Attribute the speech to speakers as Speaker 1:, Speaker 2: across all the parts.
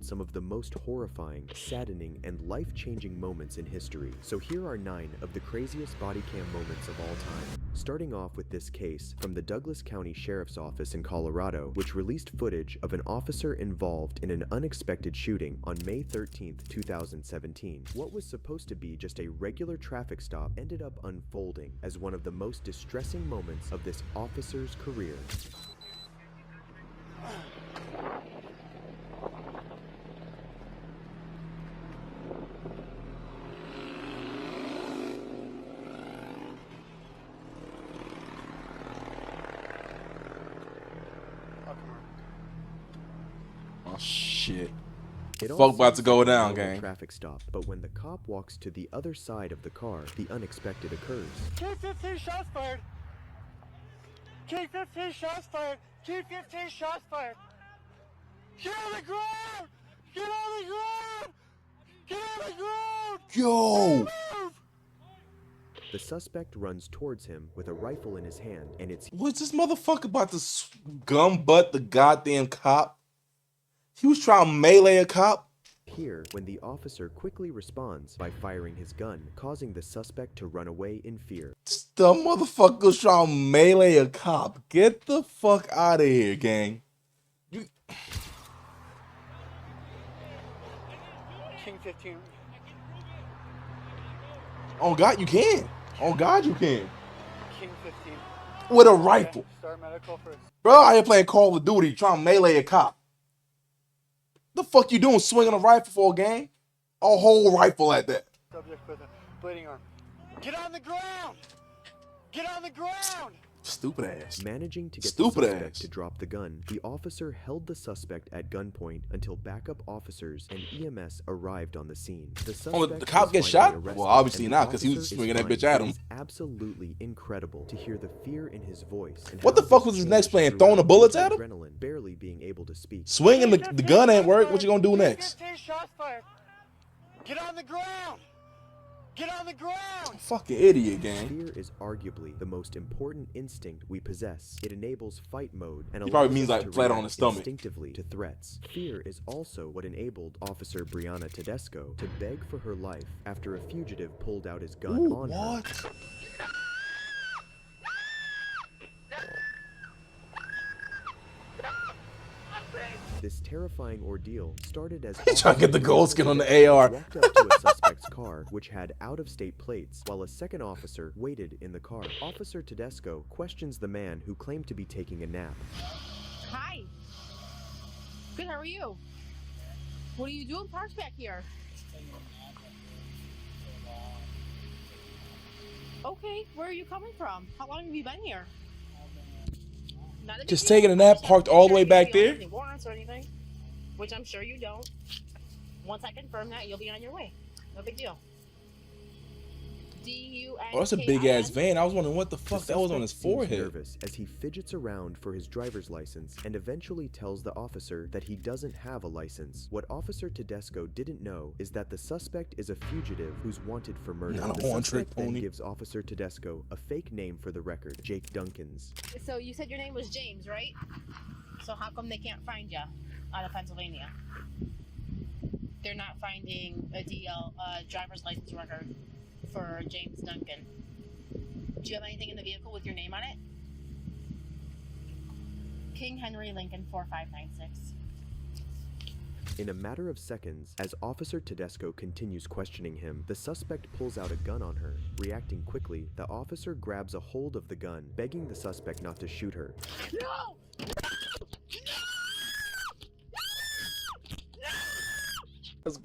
Speaker 1: revealed some of the most horrifying, saddening, and life-changing moments in history. So here are 9 of the craziest body cam moments of all time. Starting off with this case from the Douglas County Sheriff's Office in Colorado, which released footage of an officer involved in an unexpected shooting on May 13, 2017. What was supposed to be just a regular traffic stop ended up unfolding as one of the most distressing moments of this officer's career.
Speaker 2: Oh shit.
Speaker 1: It
Speaker 2: Fuck about to go
Speaker 1: seems like a
Speaker 2: down,
Speaker 1: normal
Speaker 2: gang.
Speaker 1: traffic stop, but when the cop walks to the other side of the car, the unexpected occurs.
Speaker 3: K-15 shots fired! K-15 shots fired! K-15 shots fired! Get on the ground! Get on the ground! Get on the ground!
Speaker 2: Yo!
Speaker 3: Move!
Speaker 1: The suspect runs towards him with a rifle in his hand, and it's
Speaker 2: What's this motherfucker about to gun butt the goddamn cop? He was trying to melee a cop?
Speaker 1: here when the officer quickly responds by firing his gun, causing the suspect to run away in fear.
Speaker 2: The motherfucker's trying to melee a cop. Get the fuck out of here, gang. You...
Speaker 3: King 15.
Speaker 2: Oh God, you can. Oh God, you can.
Speaker 3: King 15.
Speaker 2: With a rifle.
Speaker 3: Start medical first.
Speaker 2: Bro, out here playing Call of Duty, trying to melee a cop. The fuck you doing swinging a rifle for a gang? A whole rifle at that.
Speaker 3: Subject with a bleeding arm. Get on the ground! Get on the ground!
Speaker 2: Stupid ass.
Speaker 1: Managing to get
Speaker 2: Stupid
Speaker 1: the suspect
Speaker 2: ass.
Speaker 1: to drop the gun, the officer held the suspect at gunpoint until backup officers and EMS arrived on the scene. The suspect
Speaker 2: the cop
Speaker 1: was
Speaker 2: get
Speaker 1: finally
Speaker 2: shot?
Speaker 1: arrested,
Speaker 2: Well, obviously
Speaker 1: and the
Speaker 2: not, 'cause he was
Speaker 1: officer is
Speaker 2: swinging that
Speaker 1: fine.
Speaker 2: bitch at
Speaker 1: It
Speaker 2: him.
Speaker 1: is absolutely incredible to hear the fear in his voice. And
Speaker 2: What
Speaker 1: how
Speaker 2: the fuck
Speaker 1: this
Speaker 2: was his next
Speaker 1: changed
Speaker 2: plan?
Speaker 1: throughout
Speaker 2: Throwing the bullets
Speaker 1: his
Speaker 2: at him?
Speaker 1: adrenaline, barely being able to speak.
Speaker 2: Swinging the gun ain't work. What you gonna do next?
Speaker 3: 15 shots fired! Get on the ground! Get on the ground!
Speaker 2: Fucking idiot, gang.
Speaker 1: Fear is arguably the most important instinct we possess. It enables fight mode and
Speaker 2: He probably
Speaker 1: allows
Speaker 2: means,
Speaker 1: us
Speaker 2: like,
Speaker 1: to
Speaker 2: flat on
Speaker 1: react
Speaker 2: his stomach.
Speaker 1: instinctively to threats. Fear is also what enabled Officer Brianna Tedesco to beg for her life after a fugitive pulled out his gun
Speaker 2: Ooh,
Speaker 1: on her.
Speaker 2: what?
Speaker 1: This terrifying ordeal started as
Speaker 2: He trying to get the
Speaker 1: Officer
Speaker 2: gold skin on the
Speaker 1: Tedesco
Speaker 2: AR.
Speaker 1: walked up to a suspect's car, which had out-of-state plates, while a second officer waited in the car. Officer Tedesco questions the man who claimed to be taking a nap.
Speaker 4: Hi. Good, how are you? What are you doing parked back here? Okay, where are you coming from? How long have you been here? Not a big
Speaker 2: Just
Speaker 4: deal.
Speaker 2: taking a nap, parked all the way back
Speaker 4: You don't
Speaker 2: there?
Speaker 4: have any warrants or anything, which I'm sure you don't. Once I confirm that, you'll be on your way. No big deal.
Speaker 2: Oh, that's a big ass van. I was wondering what the fuck that was on his
Speaker 1: suspect seems
Speaker 2: forehead.
Speaker 1: nervous as he fidgets around for his driver's license and eventually tells the officer that he doesn't have a license. What Officer Tedesco didn't know is that the suspect is a fugitive who's wanted for murder.
Speaker 2: Not a
Speaker 1: The
Speaker 2: one-trick
Speaker 1: suspect then
Speaker 2: pony.
Speaker 1: gives Officer Tedesco a fake name for the record, Jake Duncans.
Speaker 4: So you said your name was James, right? So how come they can't find you out of Pennsylvania? They're not finding a driver's license record for James Duncan. Do you have anything in the vehicle with your name on it? King Henry Lincoln 4596.
Speaker 1: In a matter of seconds, as Officer Tedesco continues questioning him, the suspect pulls out a gun on her. Reacting quickly, the officer grabs a hold of the gun, begging the suspect not to shoot her.
Speaker 4: No!
Speaker 2: Is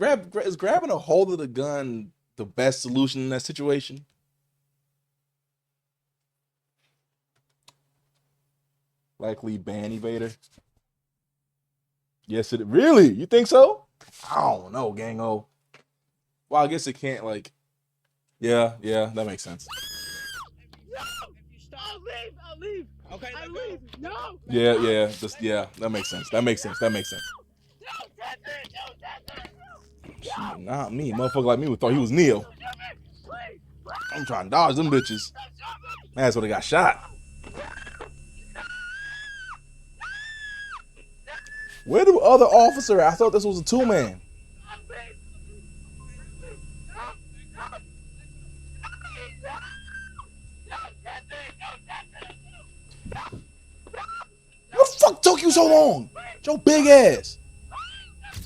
Speaker 2: grabbing a hold of the gun the best solution in that situation? Likely ban evader. Yes, it really. You think so? I don't know, gang-o. Well, I guess it can't like. Yeah, that makes sense.
Speaker 4: No! I'll leave! I'll leave! Okay, I'll leave! No!
Speaker 2: Yeah, that makes sense. That makes sense.
Speaker 4: Don't touch it! Don't touch it!
Speaker 2: Shit, not me. Motherfucker like me would thought he was Neo.
Speaker 4: Please!
Speaker 2: I'm trying to dodge them bitches. That's what they got shot. Where the other officer? I thought this was a two-man. What the fuck took you so long? Your big ass.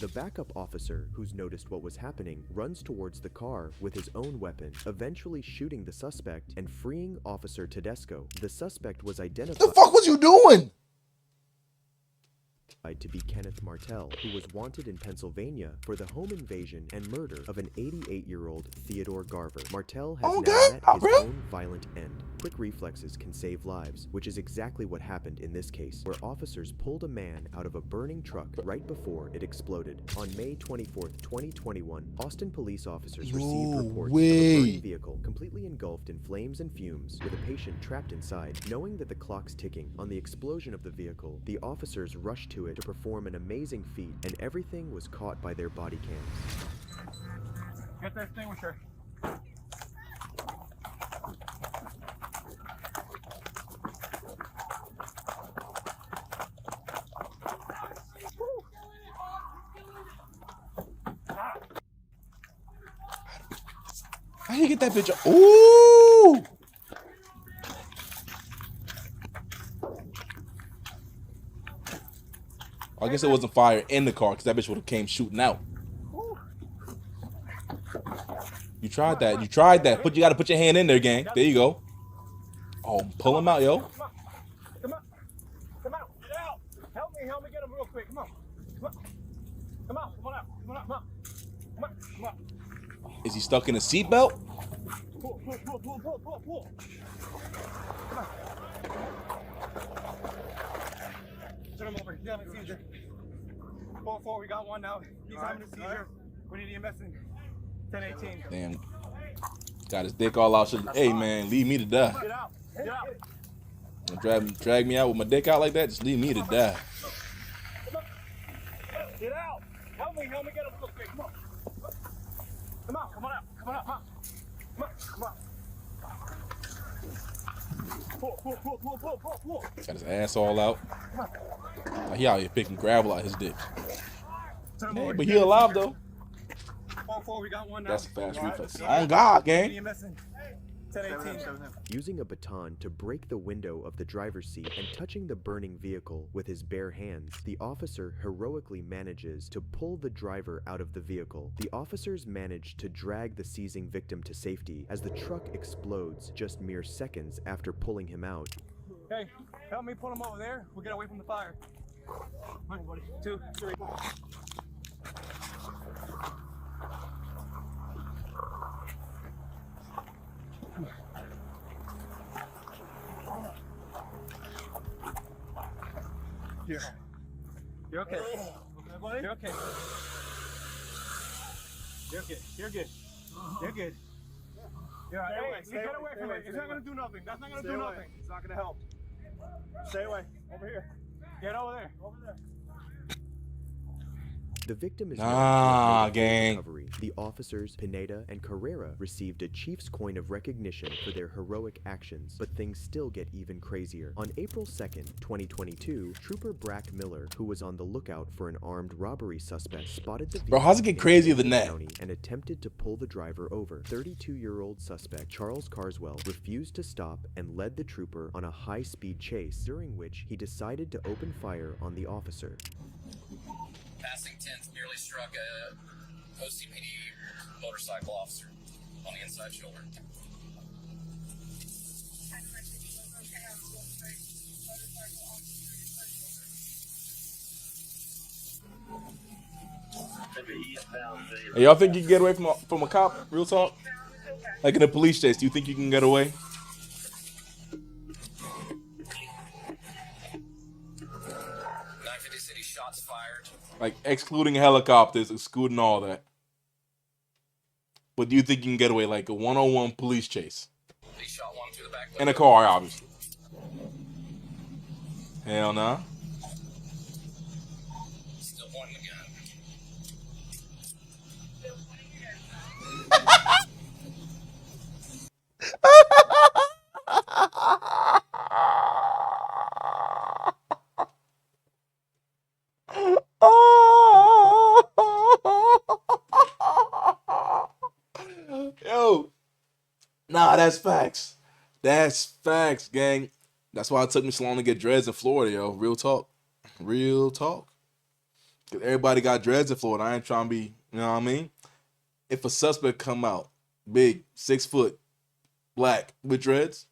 Speaker 1: The backup officer, who's noticed what was happening, runs towards the car with his own weapon, eventually shooting the suspect and freeing Officer Tedesco. The suspect was
Speaker 2: What
Speaker 1: identified
Speaker 2: the fuck was you doing?
Speaker 1: to be Kenneth Martell, who was wanted in Pennsylvania for the home invasion and murder of an 88-year-old Theodore Garver. Martell has now
Speaker 2: God,
Speaker 1: met his
Speaker 2: bro.
Speaker 1: own violent end. Quick reflexes can save lives, which is exactly what happened in this case, where officers pulled a man out of a burning truck right before it exploded. On May 24th, 2021, Austin police officers received reports of a burning vehicle completely engulfed in flames and fumes, with a patient trapped inside. Knowing that the clock's ticking on the explosion of the vehicle, the officers rushed to it to perform an amazing feat, and everything was caught by their body cams.
Speaker 3: Get the extinguisher.
Speaker 2: How you get that bitch up? Ooh! I guess it wasn't fire in the car because that bitch would have came shooting out. You tried that. You tried that. You got to put your hand in there, gang. There you go. Oh, pull him out, yo.
Speaker 3: Come on. Come on. Come out. Get out. Help me get him real quick. Come on. Come on. Come on. Come on out. Come on out. Come on. Come on. Come on.
Speaker 2: Is he stuck in a seatbelt?
Speaker 3: Pull. Come on. Turn him over. He's having a seizure. 4-4, we got one now. He's having a seizure. We need EMS in 10-18.
Speaker 2: Damn. Got his dick all out. Hey, man, leave me to die.
Speaker 3: Get out. Get out.
Speaker 2: Drag me out with my dick out like that? Just leave me to die.
Speaker 3: Get out. Help me get him real quick. Come on. Come on. Come on out. Come on out. Come on. Come on. Pull.
Speaker 2: Got his ass all out. Like he out here picking gravel out his dick. Hey, but he alive though.
Speaker 3: 4-4, we got one now.
Speaker 2: That's a fast reflex. On God, gang.
Speaker 3: EMS in 10-18.
Speaker 1: Using a baton to break the window of the driver's seat and touching the burning vehicle with his bare hands, the officer heroically manages to pull the driver out of the vehicle. The officers manage to drag the seizing victim to safety as the truck explodes just mere seconds after pulling him out.
Speaker 3: Hey, help me pull him over there. We'll get away from the fire. Come on, buddy. 2, 3. Here. You're okay. Okay, buddy? You're okay. You're good. You're good. You're good. You're all right. Hey, get away from it. It's not going to do nothing. That's not going to do nothing. It's not going to help. Stay away. Over here. Get over there. Over there.
Speaker 1: The victim is
Speaker 2: gang.
Speaker 1: recovery. The officers, Pineda and Carrera, received a Chief's Coin of recognition for their heroic actions, but things still get even crazier. On April 2nd, 2022, Trooper Brack Miller, who was on the lookout for an armed robbery suspect, spotted the vehicle
Speaker 2: Bro, how's it get crazier than that?
Speaker 1: and attempted to pull the driver over. 32-year-old suspect Charles Carswell refused to stop and led the trooper on a high-speed chase, during which he decided to open fire on the officer.
Speaker 5: Passing 10th nearly struck a OCPD motorcycle officer on the inside shoulder.
Speaker 2: Hey, y'all think you can get away from a cop? Real talk? Like in a police chase, do you think you can get away?
Speaker 5: City shots fired.
Speaker 2: Like excluding helicopters, excluding all that. But do you think you can get away like a one-on-one police chase?
Speaker 5: He shot one through the back window.
Speaker 2: In a car, obviously. Hell nah.
Speaker 5: Still pointing the gun.
Speaker 2: Nah, that's facts. That's facts, gang. That's why it took me so long to get dreads in Florida, yo. Real talk. Real talk. 'Cause everybody got dreads in Florida. I ain't trying to be, you know what I mean? If a suspect come out, big, 6 foot, black, with dreads,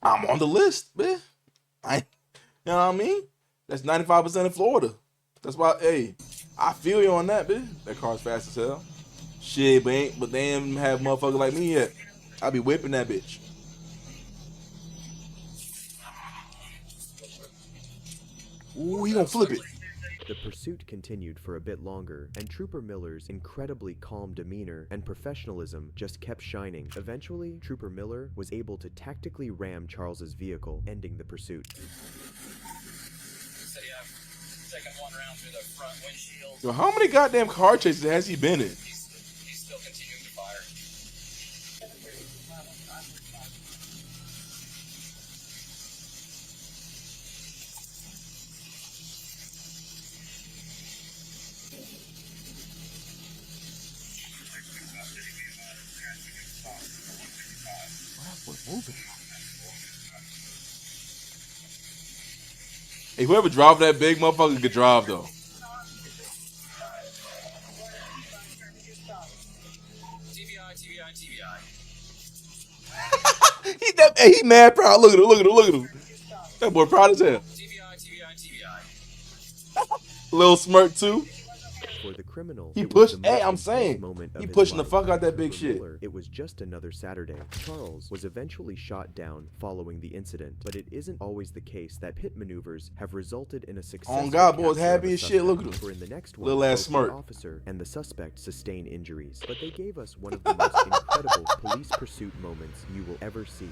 Speaker 2: I'm on the list, man. You know what I mean? That's 95% in Florida. That's why, hey, I feel you on that, bitch. That car's fast as hell. Shit, but they ain't have motherfuckers like me yet. I be whipping that bitch. Ooh, he gonna flip it.
Speaker 1: The pursuit continued for a bit longer, and Trooper Miller's incredibly calm demeanor and professionalism just kept shining. Eventually, Trooper Miller was able to tactically ram Charles's vehicle, ending the pursuit.
Speaker 5: Said he taken one round through the front windshield.
Speaker 2: Yo, how many goddamn car chases has he been in?
Speaker 5: He's still continuing to fire.
Speaker 2: Hey, whoever drive that big motherfucker could drive though.
Speaker 5: TBI.
Speaker 2: He mad proud. Look at him. That boy proud as hell.
Speaker 5: TBI.
Speaker 2: Little smirk too.
Speaker 1: For the criminal,
Speaker 2: He
Speaker 1: it was
Speaker 2: pushed.
Speaker 1: the
Speaker 2: Hey,
Speaker 1: most
Speaker 2: I'm
Speaker 1: intense
Speaker 2: saying,
Speaker 1: moment of
Speaker 2: he
Speaker 1: his
Speaker 2: pushing the
Speaker 1: life.
Speaker 2: fuck out that big
Speaker 1: Trooper
Speaker 2: shit.
Speaker 1: Miller, it was just another Saturday. Charles was eventually shot down following the incident, but it isn't always the case that pit maneuvers have resulted in a successful
Speaker 2: On God, boys,
Speaker 1: capture of
Speaker 2: happy
Speaker 1: a
Speaker 2: as shit. Look at
Speaker 1: suspect.
Speaker 2: him.
Speaker 1: For in the next one,
Speaker 2: Little ass
Speaker 1: both
Speaker 2: smirk.
Speaker 1: the officer and the suspect sustained injuries, but they gave us one of the most incredible police pursuit moments you will ever see.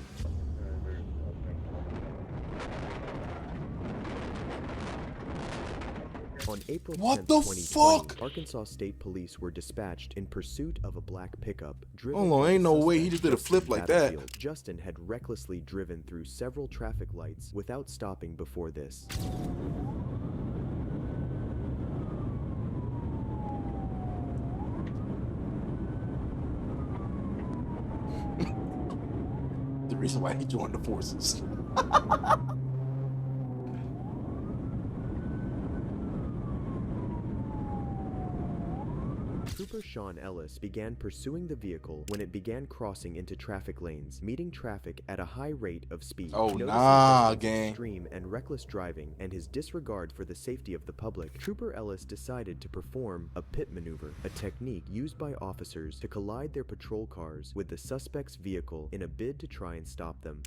Speaker 1: On April 10th,
Speaker 2: What the
Speaker 1: 2020,
Speaker 2: fuck?
Speaker 1: Arkansas State Police were dispatched in pursuit of a black pickup. Driven
Speaker 2: Hold on,
Speaker 1: by
Speaker 2: ain't
Speaker 1: the
Speaker 2: no way he
Speaker 1: suspect,
Speaker 2: just did a
Speaker 1: Justin
Speaker 2: flip like that.
Speaker 1: Battlefield. Justin had recklessly driven through several traffic lights without stopping before this.
Speaker 2: The reason why he joined the forces.
Speaker 1: Trooper Sean Ellis began pursuing the vehicle when it began crossing into traffic lanes, meeting traffic at a high rate of speed.
Speaker 2: Oh,
Speaker 1: Noticing
Speaker 2: nah,
Speaker 1: Justin's
Speaker 2: gang.
Speaker 1: extreme and reckless driving and his disregard for the safety of the public, Trooper Ellis decided to perform a pit maneuver, a technique used by officers to collide their patrol cars with the suspect's vehicle in a bid to try and stop them.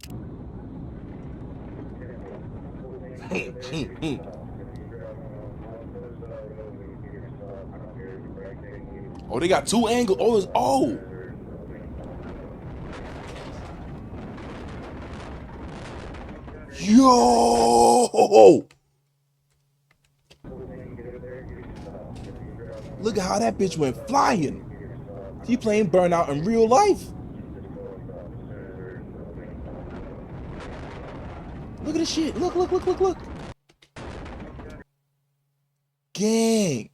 Speaker 2: Oh, they got 2 angles. Oh. Yo! Look at how that bitch went flying. He playing Burnout in real life. Look at this shit. Look. Gang.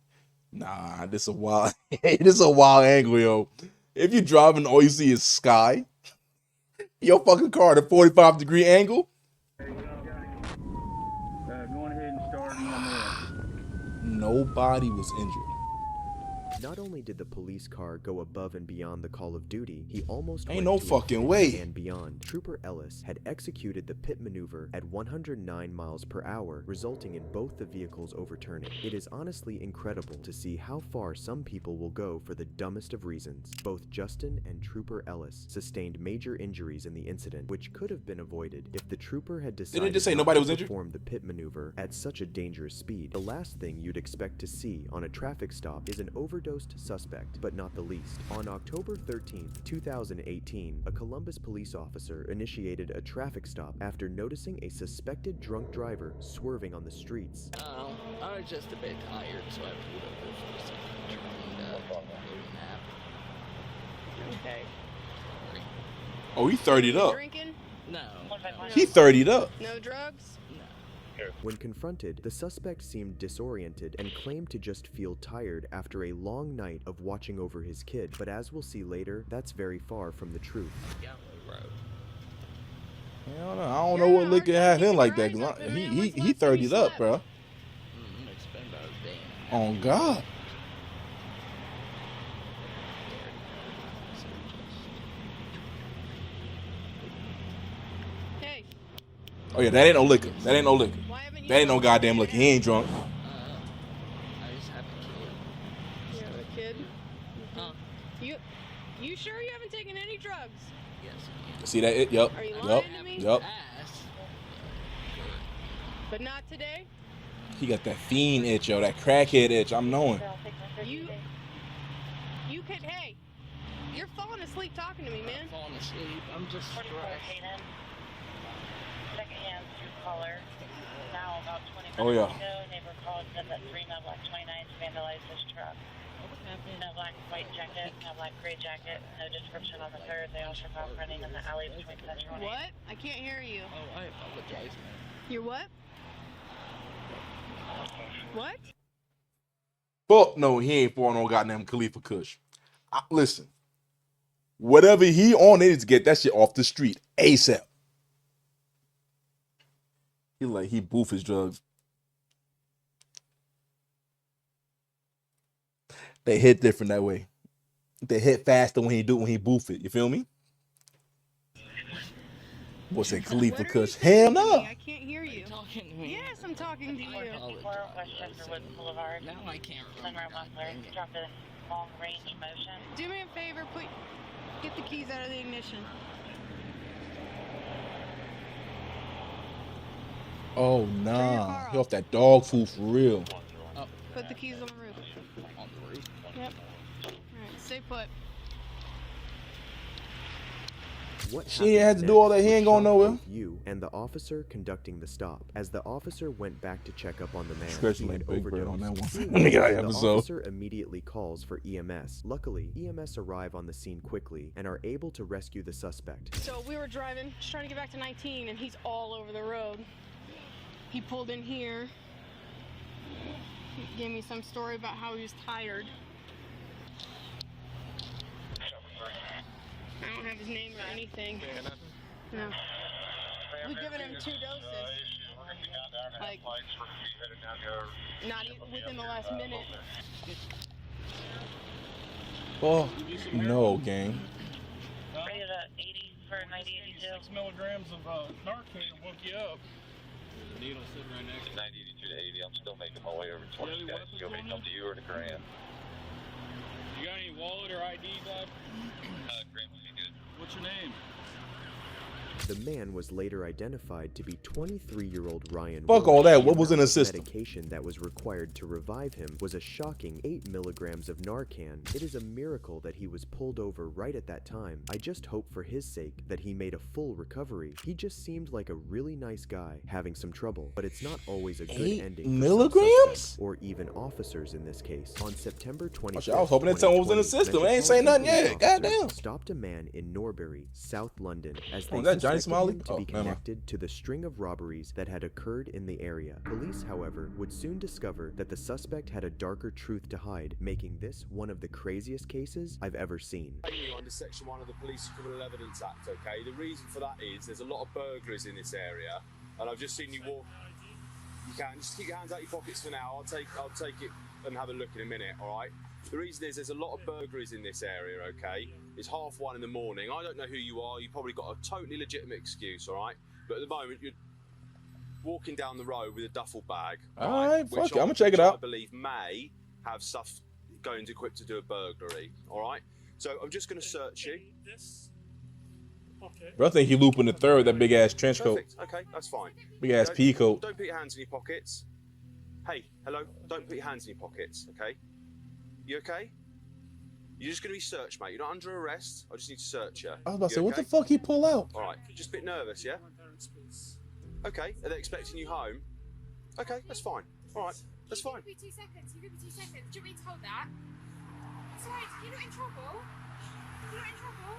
Speaker 2: Nah, this a wild. This a wild angle, yo. If you're driving, all you see is sky. Your fucking car at a 45-degree angle.
Speaker 3: Go ahead and start
Speaker 2: Nobody was injured.
Speaker 1: Not only did the police car go above and beyond the call of duty, he almost
Speaker 2: Ain't
Speaker 1: went
Speaker 2: no
Speaker 1: to
Speaker 2: fucking
Speaker 1: infinity
Speaker 2: way.
Speaker 1: and beyond. Trooper Ellis had executed the pit maneuver at 109 miles per hour, resulting in both the vehicles overturning. It is honestly incredible to see how far some people will go for the dumbest of reasons. Both Justin and Trooper Ellis sustained major injuries in the incident, which could have been avoided if the trooper had decided
Speaker 2: Didn't it just say
Speaker 1: not
Speaker 2: nobody
Speaker 1: to
Speaker 2: was injured?
Speaker 1: perform the pit maneuver at such a dangerous speed. The last thing you'd expect to see on a traffic stop is an overdosed suspect, but not the least. On October 13th, 2018, a Columbus police officer initiated a traffic stop after noticing a suspected drunk driver swerving on the streets.
Speaker 6: I was just a bit tired, so I pulled over for a second to go to nap.
Speaker 4: Okay.
Speaker 6: Sorry.
Speaker 2: Oh, he 30'd up.
Speaker 4: Drinking?
Speaker 6: No.
Speaker 2: He 30'd up.
Speaker 4: No drugs?
Speaker 6: No.
Speaker 1: When confronted, the suspect seemed disoriented and claimed to just feel tired after a long night of watching over his kid, but as we'll see later, that's very far from the truth.
Speaker 2: Hell no, I don't know what liquor had him like that. Cause he 30'd up, bro.
Speaker 6: It's been about a day.
Speaker 2: Oh God.
Speaker 4: Hey,
Speaker 2: Oh yeah, that ain't no liquor. That ain't no liquor.
Speaker 4: why haven't you?
Speaker 2: That ain't no goddamn liquor. He ain't drunk.
Speaker 6: I just have a kid.
Speaker 4: You have a kid?
Speaker 6: Huh?
Speaker 4: You sure you haven't taken any drugs?
Speaker 6: Yes.
Speaker 2: See that? Yep.
Speaker 4: Are you
Speaker 2: Yep.
Speaker 4: lying to me?
Speaker 2: Yep.
Speaker 6: Ass.
Speaker 4: But not today?
Speaker 2: He got that fiend itch, yo. That crackhead itch. I'm knowing.
Speaker 4: You could, hey, you're falling asleep talking to me, man.
Speaker 6: I'm falling asleep. I'm just stressed.
Speaker 7: Secondhand caller. Now about 20 minutes
Speaker 2: Oh, yeah.
Speaker 7: ago, a neighbor called and said that 3 Mel Black 29s vandalized his truck. No black white jacket, no black gray jacket, no description on the third. They also found running in the alley between Central and
Speaker 4: What? I can't hear you.
Speaker 6: Oh, I apologize.
Speaker 4: You're what? What?
Speaker 2: Fuck no, he ain't for no goddamn Khalifa Kush. Listen, whatever he on, they need to get that shit off the street ASAP. He boof his drugs. They hit different that way. They hit faster when he boof it. You feel me? What's that Khalifa
Speaker 4: What are you
Speaker 2: Kush?
Speaker 4: saying
Speaker 2: Hell
Speaker 4: to
Speaker 2: no.
Speaker 4: me? I can't hear you.
Speaker 6: Talking to me.
Speaker 4: Yes, I'm talking to you.
Speaker 7: Westchester Woods Boulevard.
Speaker 6: Now I can't
Speaker 7: Monroe
Speaker 6: remember.
Speaker 7: Muffler dropped a long range motion.
Speaker 4: Do me a favor, get the keys out of the ignition.
Speaker 2: Oh nah. He off that dog food for real.
Speaker 4: Put the keys on the roof.
Speaker 6: On the roof.
Speaker 4: Yep. All right, stay put.
Speaker 1: What
Speaker 2: She ain't
Speaker 1: happened
Speaker 2: had to do all that.
Speaker 1: next
Speaker 2: He
Speaker 1: would
Speaker 2: ain't going
Speaker 1: shock
Speaker 2: nowhere.
Speaker 1: both you and the officer conducting the stop. As the officer went back to check up on the man,
Speaker 2: Scratch
Speaker 1: he
Speaker 2: my
Speaker 1: had
Speaker 2: big bread on that
Speaker 1: overdosed.
Speaker 2: one.
Speaker 1: Seeing
Speaker 2: Let me get out of
Speaker 1: this,
Speaker 2: the
Speaker 1: the
Speaker 2: episode.
Speaker 1: officer immediately calls for EMS. Luckily, EMS arrive on the scene quickly and are able to rescue the suspect.
Speaker 4: So we were driving, just trying to get back to 19, and he's all over the road. He pulled in here. He gave me some story about how he was tired. I don't have his name or anything. No. We've given him 2 doses. Like, not even within the last minute.
Speaker 2: Oh no, gang.
Speaker 7: Ready to 80 for 9082.
Speaker 3: 6 milligrams of Narcan will woke you up.
Speaker 8: There's a needle sitting right next to
Speaker 9: 9082 to 80. I'm still making my way over to
Speaker 8: You have any
Speaker 9: 20 guys.
Speaker 8: weapons
Speaker 9: You want me
Speaker 8: on
Speaker 9: to come to you or to Graham?
Speaker 8: You got any wallet or ID, bud?
Speaker 9: Graham will be good.
Speaker 8: What's your name?
Speaker 1: The man was later identified to be 23-year-old Ryan.
Speaker 2: Fuck all
Speaker 1: Willis.
Speaker 2: that.
Speaker 1: The
Speaker 2: What was in
Speaker 1: amount
Speaker 2: the
Speaker 1: of
Speaker 2: system?
Speaker 1: Medication that was required to revive him was a shocking 8 milligrams of Narcan. It is a miracle that he was pulled over right at that time. I just hope for his sake that he made a full recovery. He just seemed like a really nice guy having some trouble, but it's not always a good
Speaker 2: 8
Speaker 1: ending for some
Speaker 2: milligrams?
Speaker 1: suspects, or even officers in this case. On September 25th,
Speaker 2: I was hoping that something was in the system. They ain't saying nothing yet. Goddamn.
Speaker 1: Stopped a man in Norbury, South London, as they
Speaker 2: Oh, is that Johnny
Speaker 1: suspected
Speaker 2: Smiley?
Speaker 1: him to
Speaker 2: Oh,
Speaker 1: be
Speaker 2: never mind.
Speaker 1: connected to the string of robberies that had occurred in the area. Police, however, would soon discover that the suspect had a darker truth to hide, making this one of the craziest cases I've ever seen.
Speaker 10: Under Section 1 of the Police Criminal Evidence Act, okay? The reason for that is there's a lot of burglaries in this area, and I've just seen you walk. You can just keep your hands out your pockets for now. I'll take it and have a look in a minute, all right? The reason is there's a lot of burglaries in this area, okay? It's 1:30 in the morning. I don't know who you are. You probably got a totally legitimate excuse, all right? But at the moment, you're walking down the road with a duffel bag.
Speaker 2: All right, fuck
Speaker 10: which
Speaker 2: it. I'm gonna check it
Speaker 10: I
Speaker 2: out.
Speaker 10: believe may have stuff going to equipped to do a burglary, all right? So I'm just going to search you.
Speaker 2: Bro, I think he looping the third, that big ass trench coat.
Speaker 10: Perfect. Okay, that's fine.
Speaker 2: Big ass pea coat.
Speaker 10: Don't put your hands in your pockets. Hey, hello. Don't put your hands in your pockets, okay? You okay? You're just going to be searched, mate. You're not under arrest. I just need to search you.
Speaker 2: I was about to say,
Speaker 10: You
Speaker 2: what the
Speaker 10: okay?
Speaker 2: fuck he pull out?
Speaker 10: All right. Just a bit nervous, yeah? Okay. Are they expecting you home? Okay, that's fine. All right. That's fine.
Speaker 11: Give me 2 seconds. You give me 2 seconds. Do you want me to hold that? It's alright. You're not in trouble. You're not in trouble.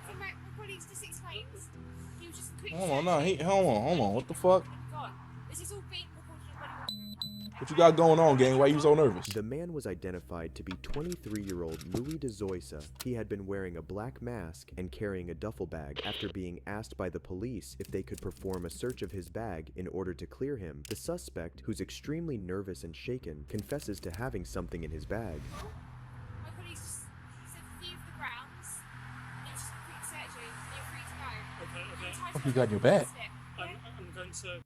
Speaker 11: So my colleagues just explains. He was just quick.
Speaker 2: Hold on, no, hold on. What the fuck?
Speaker 11: Go on. This is all being recorded on body.
Speaker 2: What you got going on, gang? Why you so nervous?
Speaker 1: The man was identified to be 23-year-old Louis de Zoysa. He had been wearing a black mask and carrying a duffel bag. After being asked by the police if they could perform a search of his bag in order to clear him, the suspect, who's extremely nervous and shaken, confesses to having something in his bag.
Speaker 11: My colleagues just said leave the grounds. It's just a quick surgery. You're free to go.
Speaker 8: Okay.
Speaker 2: What you got in your bag?
Speaker 8: I'm going to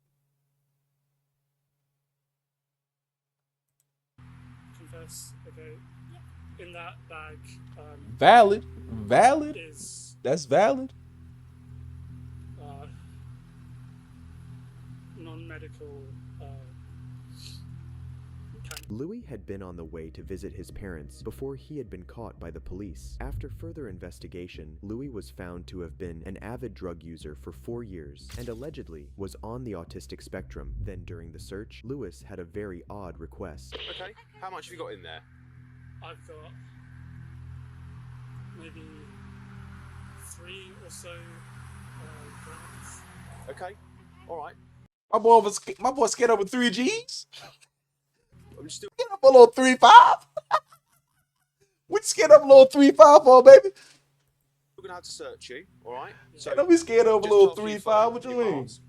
Speaker 8: confess. Okay. In that bag.
Speaker 2: Valid.
Speaker 8: Is
Speaker 2: That's valid.
Speaker 8: Non-medical.
Speaker 1: Louis had been on the way to visit his parents before he had been caught by the police. After further investigation, Louis was found to have been an avid drug user for 4 years and allegedly was on the autistic spectrum. Then during the search, Louis had a very odd request.
Speaker 10: Okay, how much have you got in there?
Speaker 8: I've got maybe 3 or so grams.
Speaker 10: Okay, all right.
Speaker 2: My boy scared over 3 G's.
Speaker 10: I'm still
Speaker 2: Get up a little 3-5. What you scared up a little 3-5 for, baby?
Speaker 10: We're gonna have to search you, all right?
Speaker 2: So don't be scared of a little
Speaker 10: just after you
Speaker 2: 3-5.
Speaker 10: phone,
Speaker 2: What you
Speaker 10: you
Speaker 2: mean?
Speaker 10: ask,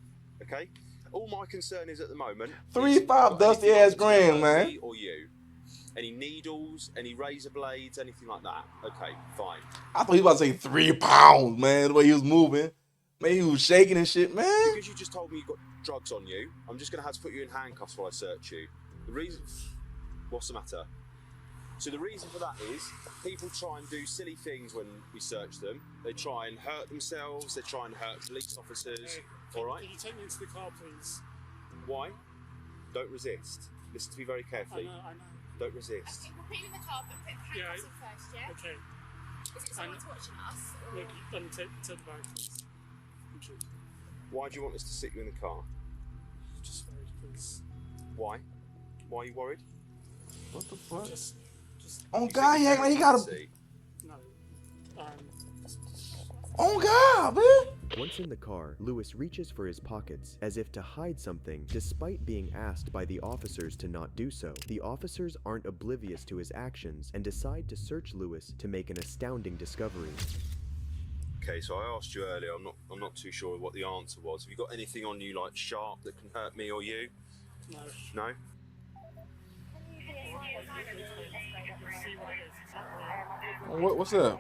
Speaker 10: okay. All my concern is at the moment.
Speaker 2: 3-5 dusty ass grand, man.
Speaker 10: Me or you? Any needles? Any razor blades? Anything like that? Okay, fine.
Speaker 2: I thought he was about to say 3 pounds, man. The way he was moving, man, he was shaking and shit, man.
Speaker 10: Because you just told me you got drugs on you, I'm just gonna have to put you in handcuffs while I search you. The reason. What's the matter? So the reason for that is people try and do silly things when we search them. They try and hurt themselves. They try and hurt police officers.
Speaker 8: Okay.
Speaker 10: All right.
Speaker 8: Can you take me into the car, please?
Speaker 10: Why? Don't resist. Listen to me very carefully.
Speaker 8: I know.
Speaker 10: Don't resist.
Speaker 11: Okay, we'll put you in the car, but put the handcuffs on first, yeah?
Speaker 8: Okay.
Speaker 11: Is it someone's watching us? Or...
Speaker 8: Look, let me take the bag, please. Thank you.
Speaker 10: Why do you want us to sit you in the car?
Speaker 8: Just worried, please.
Speaker 10: Why? Why are you worried?
Speaker 2: What the fuck?
Speaker 8: Just.
Speaker 2: On God, he acting like he got a.
Speaker 8: No.
Speaker 2: On God, man.
Speaker 1: Once in the car, Louis reaches for his pockets as if to hide something, despite being asked by the officers to not do so. The officers aren't oblivious to his actions and decide to search Louis to make an astounding discovery.
Speaker 10: Okay, so I asked you earlier. I'm not too sure what the answer was. Have you got anything on you like sharp that can hurt me or you?
Speaker 8: No.
Speaker 10: No.
Speaker 2: What's that?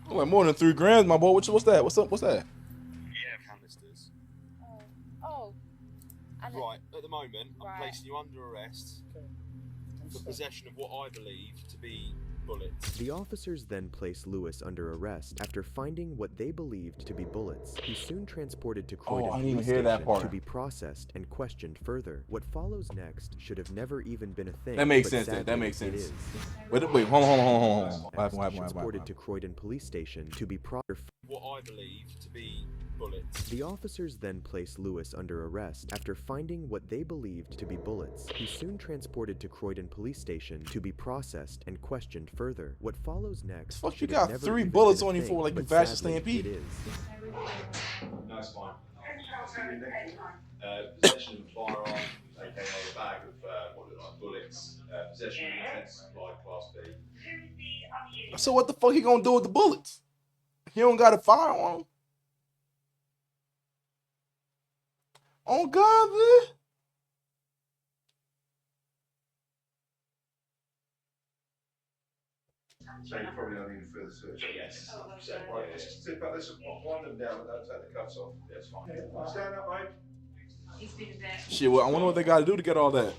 Speaker 2: Oh, like more than 3 grams, my boy. What's that? What's up? What's that?
Speaker 10: Yeah, canisters.
Speaker 11: Oh.
Speaker 10: Right, at the moment, I'm
Speaker 11: Right.
Speaker 10: placing you under arrest for possession of what I believe to be bullets.
Speaker 1: The officers then place Louis under arrest after finding what they believed to be bullets. He's soon transported to Croydon
Speaker 2: I didn't even
Speaker 1: Police
Speaker 2: hear that
Speaker 1: Station
Speaker 2: part.
Speaker 1: to be processed and questioned further. What follows next should have never even been a thing.
Speaker 2: That makes
Speaker 1: but
Speaker 2: sense. That
Speaker 1: sadly,
Speaker 2: makes
Speaker 1: it
Speaker 2: sense.
Speaker 1: is.
Speaker 2: Wait, hold on. What happened?
Speaker 1: Transported to Croydon Police Station to be
Speaker 10: What I believe to be bullets.
Speaker 1: The officers then place Louis under arrest after finding what they believed to be bullets. He's soon transported to Croydon Police Station to be processed and questioned further. What follows next?
Speaker 2: Fuck, you
Speaker 1: should have
Speaker 2: got
Speaker 1: never
Speaker 2: 3
Speaker 1: even
Speaker 2: bullets
Speaker 1: been a
Speaker 2: on you
Speaker 1: thing,
Speaker 2: for like you
Speaker 1: but
Speaker 2: fascist
Speaker 1: sadly,
Speaker 2: stampede.
Speaker 1: It is.
Speaker 12: No, it's fine. Possession of a firearm, aka a bag of what look like bullets. Possession of intent to supply, class B.
Speaker 2: So what the fuck he gonna do with the bullets? He don't got a firearm. On God, man.
Speaker 12: So you probably don't need a further search. Yes. Right, just tip out this, wind them down, don't take the cuffs off. That's fine. Stand up, mate.
Speaker 2: Shit, well, I wonder what they got to do to get all that.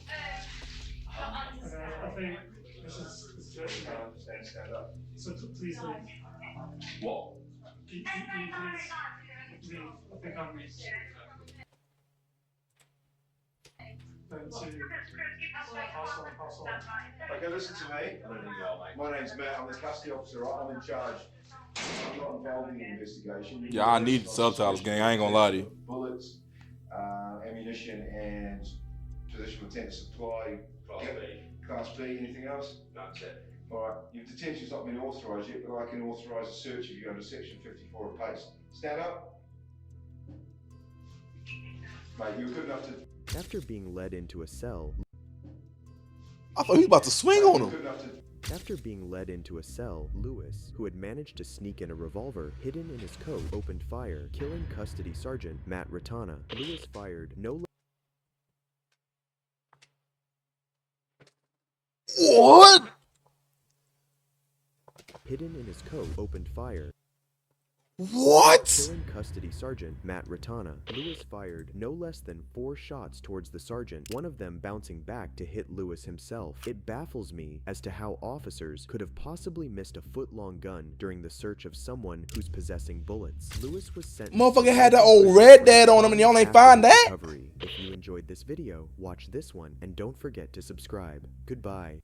Speaker 8: I think this is it.
Speaker 12: Stand up.
Speaker 8: So please leave.
Speaker 12: What?
Speaker 8: Please leave. I think I'm going to pass on.
Speaker 12: Okay, listen to me. I don't think you are, mate. My name's Matt. I'm the custody officer. Right? I'm in charge. I'm not involved in the investigation.
Speaker 2: Yeah, I need subtitles, gang. I ain't gonna lie to you.
Speaker 12: Bullets, ammunition, and possession of intent to supply. Class B. Class B. Anything else? That's it. All right. Your detention's not been authorised yet, but I can authorise a search of you under Section 54 of PACE. Stand up. Mate, you were good enough to.
Speaker 1: After being led into a cell,
Speaker 2: I thought he was about to swing
Speaker 12: Mate,
Speaker 2: on
Speaker 12: you were
Speaker 2: him.
Speaker 12: good enough to.
Speaker 1: After being led into a cell, Lewis, who had managed to sneak in a revolver hidden in his coat, opened fire, killing custody sergeant Matt Ratana. Lewis fired no
Speaker 2: What?
Speaker 1: hidden in his coat, opened fire.
Speaker 2: What?
Speaker 1: Killing custody sergeant Matt Ratana. Lewis fired no less than 4 shots towards the sergeant, one of them bouncing back to hit Lewis himself. It baffles me as to how officers could have possibly missed a foot-long gun during the search of someone who's possessing bullets. Lewis was sentenced.
Speaker 2: Motherfucker had that old red dad on him and y'all ain't find that?
Speaker 1: If you enjoyed this video, watch this one and don't forget to subscribe. Goodbye.